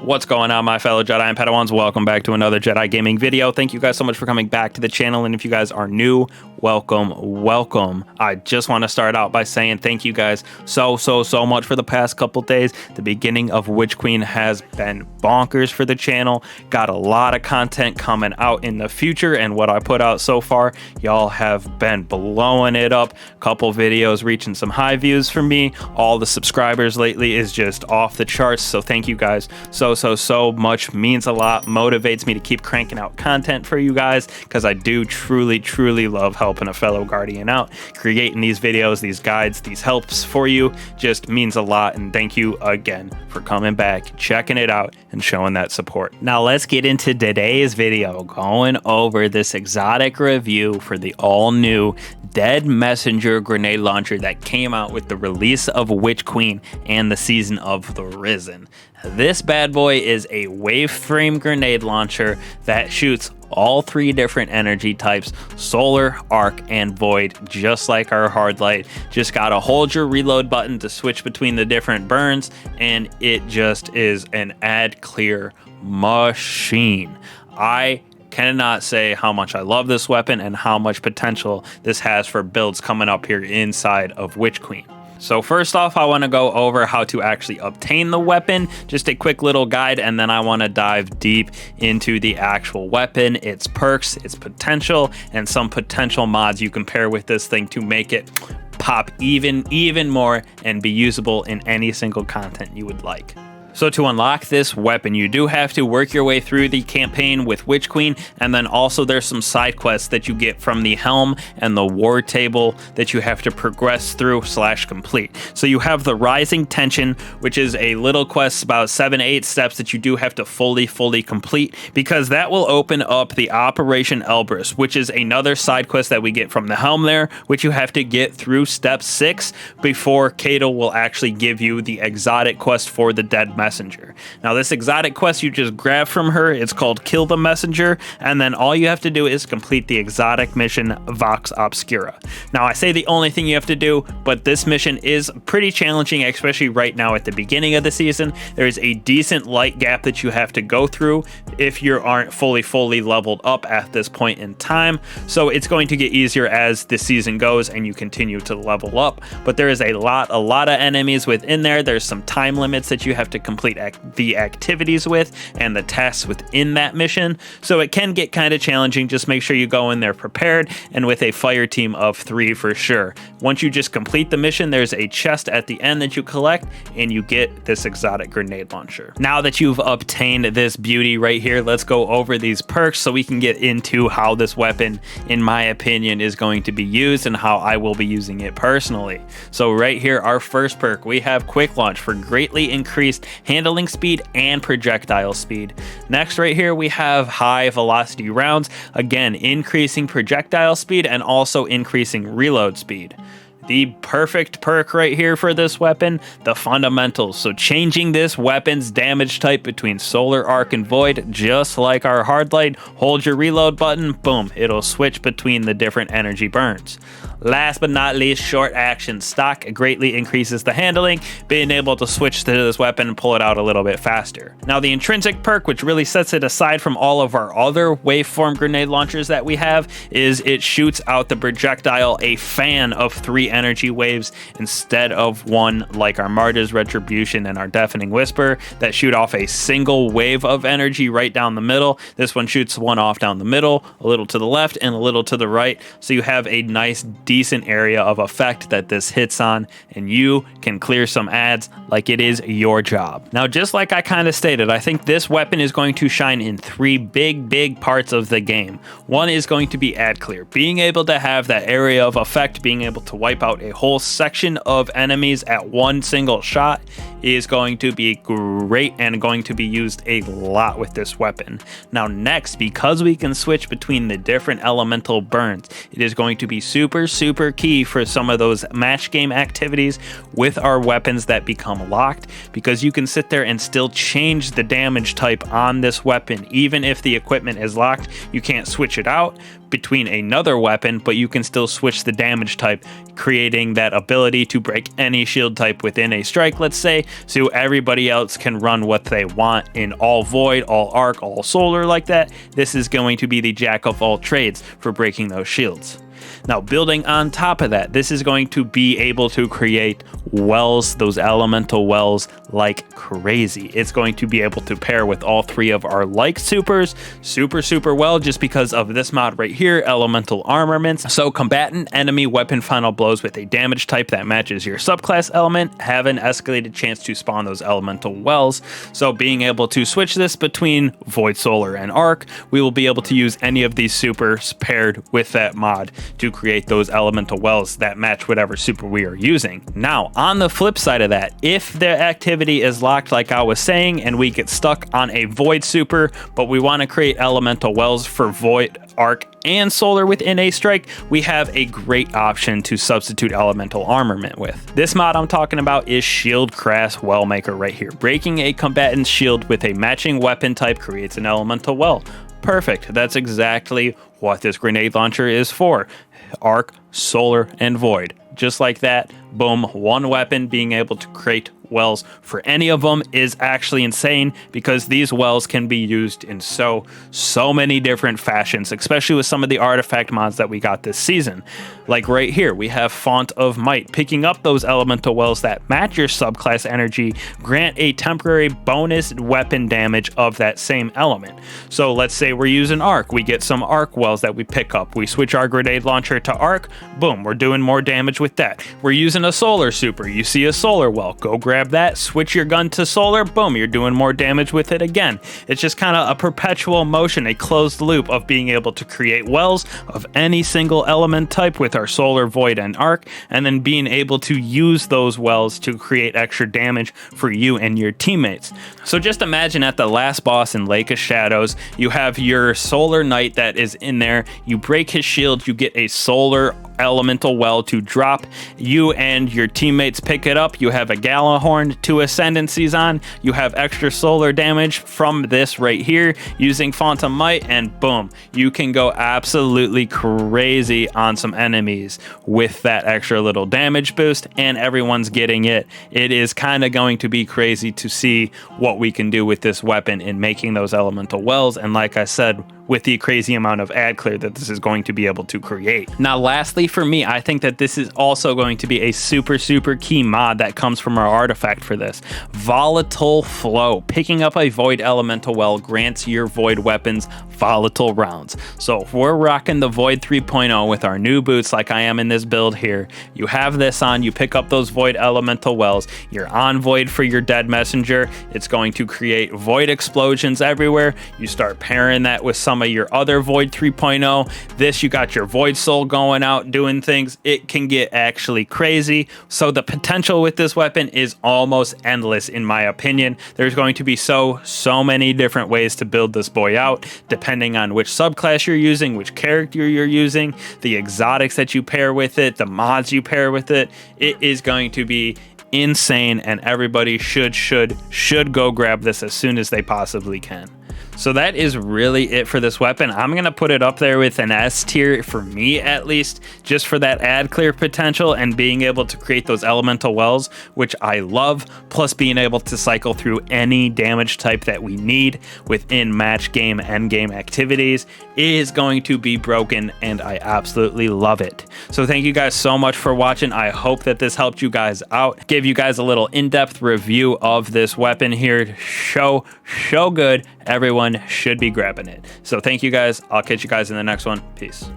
What's going on, my fellow Jedi and Padawans? Welcome back to another Jedi gaming video. Thank you guys so much for coming back to the channel, and if you guys are new, welcome. I just want to start out by saying thank you guys so much for the past couple days. The beginning of Witch Queen has been bonkers for the channel. Got a lot of content coming out in the future, and what I put out so far, y'all have been blowing it up. Couple videos reaching some high views for me. All the subscribers lately is just off the charts, so thank you guys so much. Means a lot, motivates me to keep cranking out content for you guys, because I do truly love helping a fellow guardian out. Creating these videos, these guides, these helps for you just means a lot, and thank you again for coming back, checking it out, and showing that support. Now let's get into today's video, going over this exotic review for the all-new Dead Messenger grenade launcher that came out with the release of Witch Queen and the Season of the Risen. This bad boy is a wave frame grenade launcher that shoots all three different energy types: solar, arc, and void, just like our hard light. Just gotta hold your reload button to switch between the different burns, and it just is an ad clear machine. I cannot say how much I love this weapon and how much potential this has for builds coming up here inside of Witch Queen. So first off, I want to go over how to actually obtain the weapon, just a quick little guide, and then I want to dive deep into the actual weapon, its perks, its potential, and some potential mods you can pair with this thing to make it pop even more and be usable in any single content you would like. So to unlock this weapon, you do have to work your way through the campaign with Witch Queen, and then also there's some side quests that you get from the helm and the war table that you have to progress through / complete. So you have the Rising Tension, which is a little quest, about 7 to 8 steps that you do have to fully complete, because that will open up the Operation Elbrus, which is another side quest that we get from the helm there, which you have to get through step 6 before Kato will actually give you the exotic quest for the Dead Messenger. Now this exotic quest you just grab from her, it's called Kill the Messenger, and then all you have to do is complete the exotic mission Vox Obscura. Now I say the only thing you have to do, but this mission is pretty challenging, especially right now at the beginning of the season. There is a decent light gap that you have to go through if you aren't fully leveled up at this point in time, so it's going to get easier as the season goes and you continue to level up. But there is a lot of enemies within there. There's some time limits that you have to complete the activities with and the tasks within that mission, so it can get kind of challenging. Just make sure you go in there prepared and with a fire team of 3 for sure. Once you just complete the mission, there's a chest at the end that you collect and you get this exotic grenade launcher. Now that you've obtained this beauty right here, let's go over these perks so we can get into how this weapon, in my opinion, is going to be used and how I will be using it personally. So right here, our first perk, we have Quick Launch for greatly increased handling speed and projectile speed. Next right here we have High Velocity Rounds, again increasing projectile speed and also increasing reload speed. The perfect perk right here for this weapon, the Fundamentals. So changing this weapon's damage type between Solar, Arc, and Void, just like our hard light. Hold your reload button, boom, it'll switch between the different energy burns. Last but not least, Short Action Stock greatly increases the handling, being able to switch to this weapon and pull it out a little bit faster. Now the intrinsic perk, which really sets it aside from all of our other waveform grenade launchers that we have, is it shoots out the projectile a fan of 3 energy waves instead of 1 like our Marta's Retribution and our Deafening Whisper that shoot off a single wave of energy right down the middle. This one shoots 1 off down the middle, a little to the left, and a little to the right, so you have a nice decent area of effect that this hits on, and you can clear some ads like it is your job. Now just like I kind of stated, I think this weapon is going to shine in 3 big parts of the game. One is going to be ad clear, being able to have that area of effect, being able to wipe out a whole section of enemies at one single shot is going to be great and going to be used a lot with this weapon. Now next, because we can switch between the different elemental burns, it is going to be super key for some of those match game activities with our weapons that become locked, because you can sit there and still change the damage type on this weapon. Even if the equipment is locked, you can't switch it out, between another weapon, but you can still switch the damage type, creating that ability to break any shield type within a strike, let's say, so everybody else can run what they want in all void, all arc, all solar like that. This is going to be the jack of all trades for breaking those shields. Now, building on top of that, this is going to be able to create wells, those elemental wells, like crazy. It's going to be able to pair with all three of our like supers super well, just because of this mod right here, elemental armaments. So combatant enemy weapon final blows with a damage type that matches your subclass element have an escalated chance to spawn those elemental wells. So being able to switch this between void, solar, and arc, we will be able to use any of these supers paired with that mod to create those elemental wells that match whatever super we are using. Now, on the flip side of that, if the activity is locked like I was saying and we get stuck on a void super, but we want to create elemental wells for void, arc, and solar within a strike, we have a great option to substitute elemental armament with. This mod I'm talking about is Shield Crass Wellmaker right here. Breaking a combatant's shield with a matching weapon type creates an elemental well. Perfect. That's exactly what this grenade launcher is for. Arc, solar, and void. Just like that, boom, one weapon being able to create wells for any of them is actually insane, because these wells can be used in so many different fashions, especially with some of the artifact mods that we got this season. Like right here, we have Font of Might. Picking up those elemental wells that match your subclass energy grant a temporary bonus weapon damage of that same element. So let's say we're using arc, we get some arc wells that we pick up. We switch our grenade launcher to arc, boom, we're doing more damage with that. We're using a solar super, you see a solar well, go grab that, switch your gun to solar, boom, you're doing more damage with it again. It's just kind of a perpetual motion, a closed loop of being able to create wells of any single element type with our solar, void, and arc, and then being able to use those wells to create extra damage for you and your teammates. So just imagine at the last boss in Lake of Shadows, you have your solar knight that is in there, you break his shield, you get a solar elemental well to drop, you and your teammates pick it up, you have a Galahorn, 2 ascendancies on, you have extra solar damage from this right here using Font of Might, and boom, you can go absolutely crazy on some enemies with that extra little damage boost, and everyone's getting it. It is kind of going to be crazy to see what we can do with this weapon in making those elemental wells, and like I said, with the crazy amount of ad clear that this is going to be able to create. Now, lastly, for me, I think that this is also going to be a super key mod that comes from our artifact for this. Volatile Flow. Picking up a void elemental well grants your void weapons volatile rounds. So if we're rocking the Void 3.0 with our new boots like I am in this build here, you have this on, you pick up those void elemental wells, you're on void for your dead messenger, it's going to create void explosions everywhere. You start pairing that with some of your other Void 3.0. This, you got your Void Soul going out doing things. It can get actually crazy. So the potential with this weapon is almost endless in my opinion. There's going to be so many different ways to build this boy out, depending on which subclass you're using, which character you're using, the exotics that you pair with it, the mods you pair with it. It is going to be insane, and everybody should go grab this as soon as they possibly can. So that is really it for this weapon. I'm going to put it up there with an S tier for me, at least, just for that ad clear potential and being able to create those elemental wells, which I love, plus being able to cycle through any damage type that we need within match game, end game activities. It is going to be broken, and I absolutely love it. So thank you guys so much for watching. I hope that this helped you guys out, give you guys a little in-depth review of this weapon here. So good. Everyone should be grabbing it. So thank you guys. I'll catch you guys in the next one. Peace.